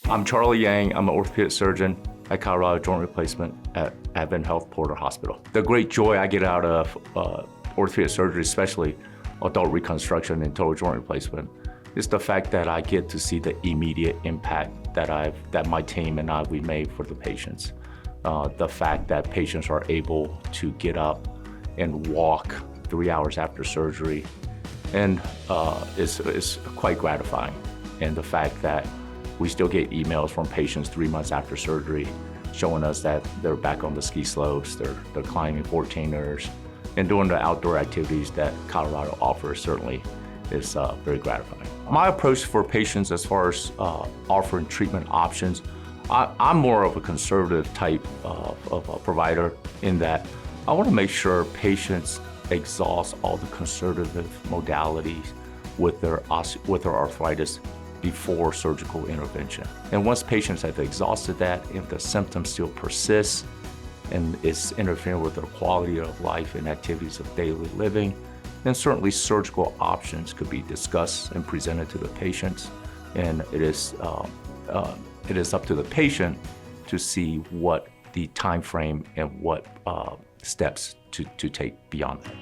I'm Charlie Yang. I'm an orthopedic surgeon at Colorado Joint Replacement at Advent Health Porter Hospital. The great joy I get out of orthopedic surgery, especially adult reconstruction and total joint replacement, is the fact that I get to see the immediate impact that my team and we made for the patients. The fact that patients are able to get up and walk 3 hours after surgery and is quite gratifying. And the fact that we still get emails from patients 3 months after surgery showing us that they're back on the ski slopes, they're climbing 14ers, and doing the outdoor activities that Colorado offers certainly is very gratifying. My approach for patients as far as offering treatment options, I'm more of a conservative type of a provider in that I want to make sure patients exhaust all the conservative modalities with their arthritis before surgical intervention. And once patients have exhausted that, if the symptoms still persist and it's interfering with their quality of life and activities of daily living, then certainly surgical options could be discussed and presented to the patients. And it is up to the patient to see what the time frame and what steps to take beyond that.